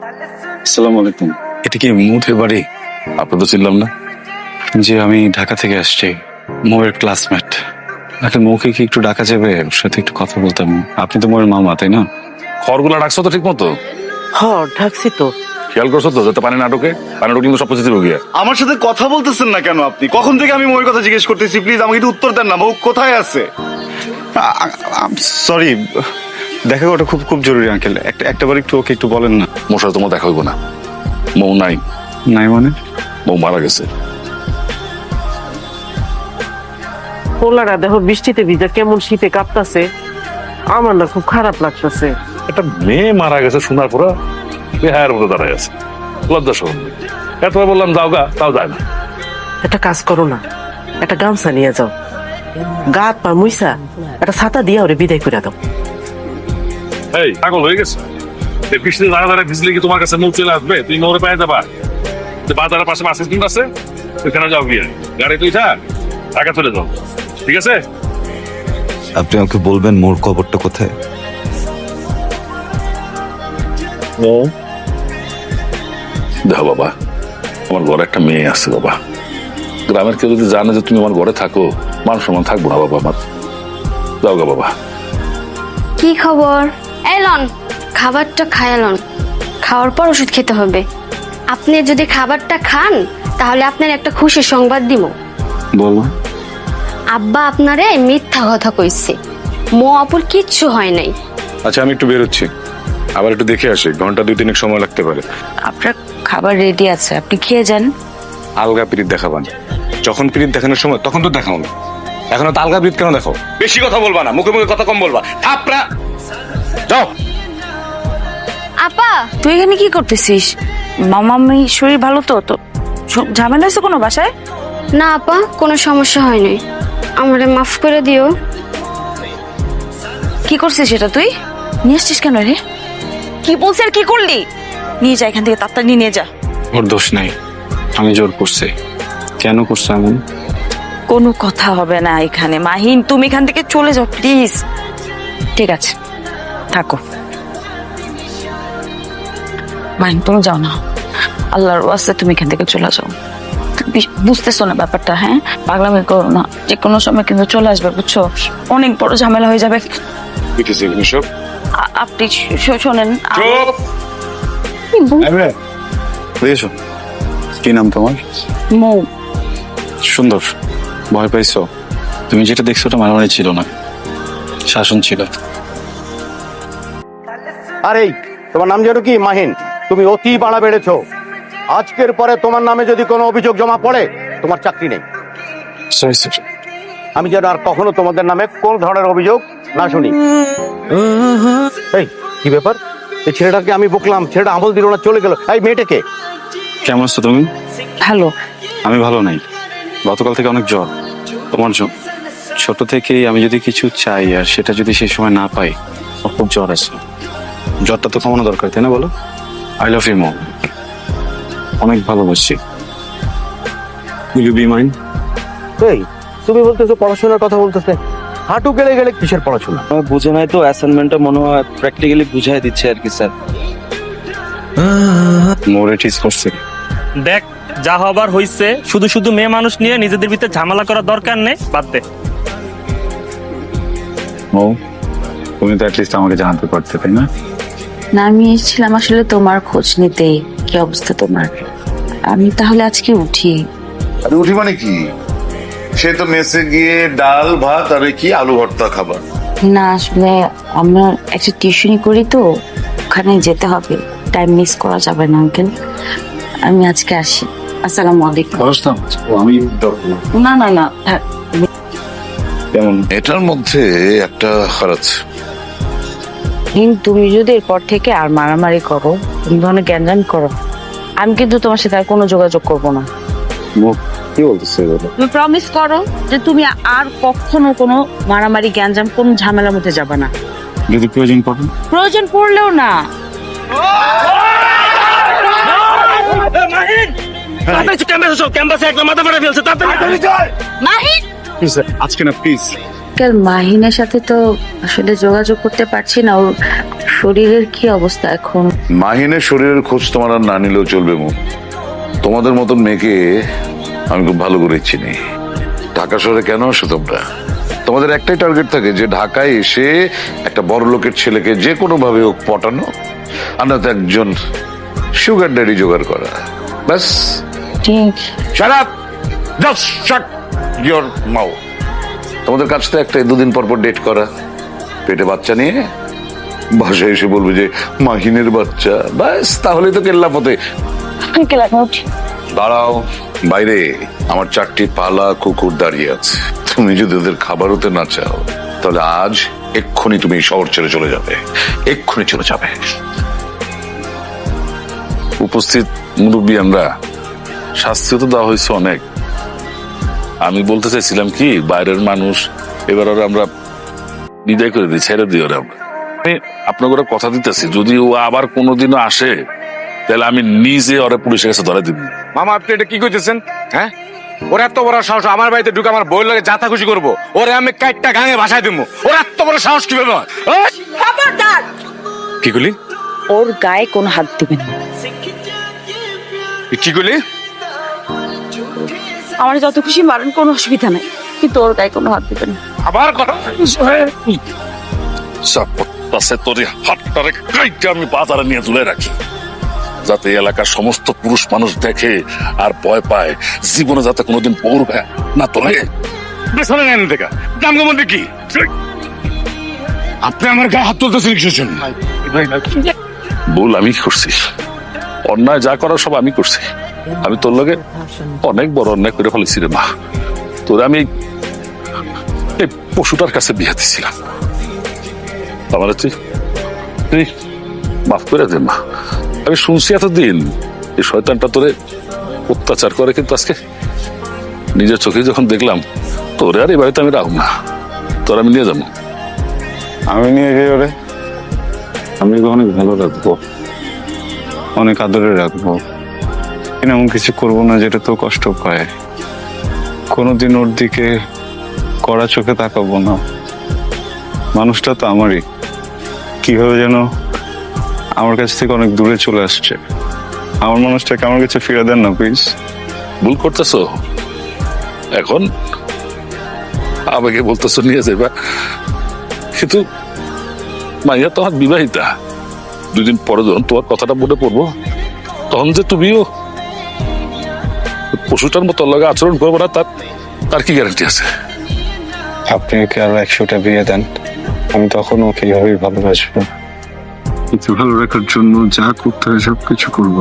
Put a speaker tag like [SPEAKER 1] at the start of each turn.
[SPEAKER 1] আসসালামু আলাইকুম। এটা কি মুথের বাড়ি? আপনার তো চিনলাম না। যে আমি ঢাকা থেকে আসছি, মোয়ের ক্লাসমেট। একটা মৌকে কি একটু ডাকা যাবে? ওর সাথে একটু কথা বলতাম। আপনি তো মোয়ের মামা, তাই না? খড়গুলা ডাকছো তো ঠিক মতো?
[SPEAKER 2] ঢাকছি তো।
[SPEAKER 1] খেয়াল করছো তো যাতে পানি না ঢোকে? পানি ঢুকলে কিন্তু সব কিছু গিয়া।
[SPEAKER 3] আমার সাথে কথা বলতেছেন না কেন আপনি? কখন থেকে আমি মৌয়ের কথা জিজ্ঞেস করতেছি, প্লিজ আমাকে একটু উত্তর দেন না। মৌ কোথায় আছে?
[SPEAKER 1] সরি, দেখা ওটা খুব খুব জরুরি আঙ্কেল। একটাবার একটু ওকে একটু বলেন না।
[SPEAKER 4] মোর সাথে তোমার দেখা হইব না। মৌ নাই।
[SPEAKER 1] নাই মানে?
[SPEAKER 4] মৌ মারা গেছে।
[SPEAKER 2] পোলারা দেখো বৃষ্টিতে ভিজা কেমন শীতে কাঁপতাছে। আমার না খুব খারাপ লাগতেছে।
[SPEAKER 4] একটা মেয়ে মারা গেছে শোনার পর বেহায়ের মতো দাঁড়ায় আছে। লজ্জা শরম নেই। এতবার বললাম যাও গা, তাও যায় না।
[SPEAKER 2] একটা কাজ করো না, একটা গামছা নিয়ে যাও, গা হাত পা মুইসা একটা ছাতা দিয়ে ওরে বিদায় করে দাও।
[SPEAKER 4] এই পাগল হয়ে গেছে? এই বৃষ্টিতে দাঁড়া দাঁড়া ভিজলে কি তোমার কাছে মৌ চলে আসবে? তুমি মৌরে পায়ে যাবা। বাজারের পাশে বাস স্ট্যান্ড আছে, ওইখানে যাও গিয়ে গাড়ি তুই থাক, ঢাকা চলে যাও। ঠিক আছে?
[SPEAKER 5] আপনি আমাকে বলবেন মোর কবরটা কোথায়?
[SPEAKER 4] দেখো বাবা, আমার ঘরে একটা মেয়ে আছে বাবা। গ্রামের কেউ যদি জানে যে তুমি আমার ঘরে থাকো, মান সম্মান থাকবো না বাবা আমার। যাও গা বাবা।
[SPEAKER 6] কি খবর? এলন, খাবারটা খায়ালন। খাওয়ার পর ওষুধ খেতে হবে। আপনি যদি খাবারটা খান তাহলে আপনার একটা খুশির সংবাদ দিব।
[SPEAKER 1] বলো।
[SPEAKER 6] আব্বা আপনারে মিথ্যা কথা কইছে। মো আপুর কিচ্ছু হয় নাই।
[SPEAKER 1] আচ্ছা, আমি একটু বেরোচ্ছি, আবার একটু দেখে আসি। ঘন্টা 2-3 সময় লাগতে পারে।
[SPEAKER 7] আপনার খাবার রেডি আছে, আপনি খেয়ে যান।
[SPEAKER 1] আলগা পিরিত দেখাবান। যখন পিরিত দেখানোর সময় তখন তো দেখাও না। এখন তো আলগা পিরিত কেন দেখো? বেশি কথা বলবা না, মুখে মুখে কথা কম বলবা। থাপড়া যাও।
[SPEAKER 6] আপা,
[SPEAKER 7] তুই এখানে কি করতেছিস? মামামি শরীর ভালো তো? তো ঝামেলা আছে কোনো বাসায়?
[SPEAKER 6] না আপা, কোনো সমস্যা হয়নি। আমারে মাফ করে দিও।
[SPEAKER 7] কি করছিস সেটা তুই? নিয়ে আসছিস কেন রে? কি বলছিস আর কি করলি? নিয়ে যা এখান থেকে, তাড়াতাড়ি নিয়ে যা।
[SPEAKER 1] ওর দোষ নাই, আমি জোর করছি। কেন করছো এমন?
[SPEAKER 7] কোনো কথা হবে না এখানে। মাহিন, তুমি এখান থেকে চলে যাও প্লিজ। ঠিক আছে, থাকো। মাহিন, তুমি যাও না, আল্লাহর ওয়াস্তে তুমি এখান থেকে চলে যাও। বুঝতেছো না ব্যাপারটা? হ্যাঁ, পাগলামি করো না। যে কোনো সময় কিন্তু চলে আসবে, বুঝছো? অনেক বড় ঝামেলা হয়ে যাবে। আপনি শোনেন।
[SPEAKER 1] বুঝেছো? কি নাম তোমার?
[SPEAKER 7] মৌ।
[SPEAKER 1] সুন্দর। ভয় পাইছো? তুমি যেটা দেখছো ওটা মারামারি ছিল না, শাসন ছিল।
[SPEAKER 3] আরে তোমার নাম যেন কি? মাহিন। তুমি অতি বাড়া বেড়েছো। আজকের পরে তোমার নামে যদি কোনো অভিযোগ জমা পড়ে, তোমার চাকরি নেই।
[SPEAKER 1] Sorry sir.
[SPEAKER 3] আমি যেন আর কখনো তোমাদের নামে কোন ধরনের অভিযোগ না শুনি। এই কি ব্যাপার? এই ছেলেটাকে আমি বকলাম, ছেলেটা আমল দিল না, চলে গেল। এই মেয়েটাকে?
[SPEAKER 1] কেমন আছো তুমি?
[SPEAKER 7] ভালো।
[SPEAKER 1] আমি ভালো নাই। গতকাল থেকে অনেক জ্বর। তোমার জন্য ছোট থেকেই আমি যদি কিছু চাই আর সেটা যদি সেই সময় না পাই, আমার খুব জ্বর আছে। জ্বরটা তো কমানো দরকার, তাই না বলো? I love you mom. অনেক ভালোবাসি। Will you be mine?
[SPEAKER 3] এই তুমি বলতেছো পড়াশোনার কথা বলতেছে, হাঁটু গেলে গেলে কিসের পড়াশোনা?
[SPEAKER 8] বুঝে নাই তো, অ্যাসাইনমেন্টটা মনে হয় প্র্যাকটিক্যালি বুঝাই দিচ্ছে আর কি স্যার।
[SPEAKER 1] মোরে ঠিক করছে।
[SPEAKER 9] দেখ, যা হবার হইছে। শুধু শুধু মেয়ে মানুষ নিয়ে নিজেদের ভিতরে ঝামেলা করার দরকার নেই, বাদ দে।
[SPEAKER 1] ও, তুমি তো অ্যাটলিস্ট আমাকে জানাতে পারতে, তাই না?
[SPEAKER 7] না, আমি এসেছিলাম আসলে তোমার খোঁজ নিতে। কি অবস্থা তোমার? আমি তাহলে আজকে উঠি।
[SPEAKER 10] আরে উঠি মানে কি? সে তো মেসে গিয়ে ডাল ভাত আর কি আলু ভর্তা খাবার।
[SPEAKER 7] না, আসলে আমরা একটা টিউশনি করি তো, ওখানে যেতে হবে। টাইম মিস করা যাবে না আঙ্কেল। আমি আজকে আসি। আসসালামু আলাইকুম।
[SPEAKER 1] আমি
[SPEAKER 7] না না না, থাক।
[SPEAKER 1] কেমন?
[SPEAKER 10] এটার মধ্যে একটা খরচ।
[SPEAKER 7] তুমি যদি এরপর থেকে আর মারামারি করো, তুমি ধরনের গ্যাঞ্জাম করো, আমি কিন্তু তোমার সাথে আর কোনো যোগাযোগ করবো না।
[SPEAKER 1] কি বলতেছে?
[SPEAKER 7] তুমি প্রমিস করো যে তুমি আর কখনো কোনো মারামারি গ্যাঞ্জাম কোন ঝামেলার মধ্যে যাবে না।
[SPEAKER 1] যদি প্রয়োজন পড়ে?
[SPEAKER 7] প্রয়োজন পড়লেও না।
[SPEAKER 9] ক্যাম্পাসে একটা মাথা ফাটা ফেলছে।
[SPEAKER 7] মাহিন,
[SPEAKER 1] আজকে না প্লিজ।
[SPEAKER 7] কাল মাহিনের সাথে তো আসলে যোগাযোগ করতে পারছি না। ওর শরীরের কি অবস্থা এখন?
[SPEAKER 10] মাহিনের শরীরের খোঁজ তোমার আর না নিলেও চলবে মু। তোমাদের মতন মেয়েকে আমি খুব ভালো করে চিনি। ঢাকা শহরে কেন আসো তোমরা? তোমাদের একটাই টার্গেট থাকে যে ঢাকায় এসে একটা বড় লোকের ছেলেকে যে কোনো ভাবে হোক পটানো, আর না তো একজন সুগার ড্যাডি জোগাড় করা। ব্যাস।
[SPEAKER 7] ঠিক।
[SPEAKER 10] Shut up! Just shut your mouth. তোমাদের কাছ থেকে একটা দুদিন পর পর ডেট করা, পেটে বাচ্চা নিয়ে বাসায় এসে বলবে যে মাহিনের বাচ্চা, ব্যাস তাহলে তো কেল্লা পথে। দাঁড়াও, বাইরে আমার 4টি পালা কুকুর দাঁড়িয়ে আছে। তুমি যদি ওদের খাবার হতে না চাও তাহলে আজ এক্ষুনি তুমি শহর ছেড়ে চলে যাবে, এক্ষুনি চলে যাবে।
[SPEAKER 4] উপস্থিত মুরব্বী, আমরা শাস্তিও তো দেওয়া হয়েছে অনেক। আমি বলতে চাইছিলাম কি, বাইরের মানুষ এবার আর আমরা বিদায় করে দিই, ছেড়ে দিই ওরা। আমি আপনাকে কথা দিতেছি, যদি ও আবার কোনোদিনও আসে তাহলে আমি নিজে ওরা পুলিশের কাছে ধরে দিব।
[SPEAKER 3] মামা আপনি এটা কি করতেছেন? হ্যাঁ, ওর এত বড় সাহস আমার বাড়িতে ঢুকে আমার বই লাগে যাতা খুশি করবো, ওরে আমি কাইটটা গাঙে ভাসায় দিব। ওর এত বড় সাহস কিভাবে হয়?
[SPEAKER 7] খবরদার!
[SPEAKER 3] কি করলি?
[SPEAKER 7] ওর গায়ে কোনো হাত দিবেন না।
[SPEAKER 3] কি করলি?
[SPEAKER 7] আমার যত খুশি মারেন, কোনো অসুবিধা নাই, কিন্তু ওর গায়ে কোনো হাত দিবেন না।
[SPEAKER 3] আবার কথা
[SPEAKER 4] তোর হাতটারে কাইটে আমি বাজারে নিয়ে তুলে রাখি, যাতে এলাকার সমস্ত পুরুষ মানুষ দেখে আর ভয় পায়, জীবনে যাতে কোনোদিন পড়বে না তোলে।
[SPEAKER 3] কি আপনি আমার গায়ে হাত তুলতেছেন কিসের জন্য?
[SPEAKER 4] ভুল আমি করছি, অন্যায় যা করার সব আমি করছি। আমি তোর লগে অনেক বড় অন্যায় করে ফেলেছি রে মা। তোর আমি এই পশুটার কাছে বিয়ে দিছিলাম, আমার তুই মাফ করে দে মা। আমি শুনছি এতদিন এই শয়তানটা তোরে অত্যাচার করে, কিন্তু আজকে নিজের চোখে যখন দেখলাম, তোরে আর এই বাড়িতে আমি রাখব না, তোর আমি নিয়ে যাবো।
[SPEAKER 1] আমি নিয়ে যাই ওরে, আমি ওকে অনেক ভালো রাখবো, অনেক আদরে রাখবো। এমন কিছু করবো না যেটা তো কষ্ট পায়। কোনোদিন ওর দিকে কড়া চোখে তাকাবো না। মানুষটা তো আমারই, কিভাবে যেন আমার কাছ থেকে অনেক দূরে চলে আসছে। আমার মানুষটাকে আমার কাছে ফিরে দেন না প্লিজ।
[SPEAKER 4] ভুল করতেছো, এখন আমাকে বলতেছো নিয়ে যাবা, কিন্তু মাইয়া তো আমার বিবাহিতা। 2 দিন পরে যখন তোমার কথাটা মনে পড়বো, তখন যে তুমিও পশুটার মতো লাগে আচরণ করবো না, তার কি গ্যারান্টি আছে?
[SPEAKER 1] আপনি ওকে আরো 100টা বিয়ে দেন, আমি তখন ওকে এইভাবেই ভালোবাসবো। ভালো রাখার জন্য যা করতে হয় সবকিছু করবো।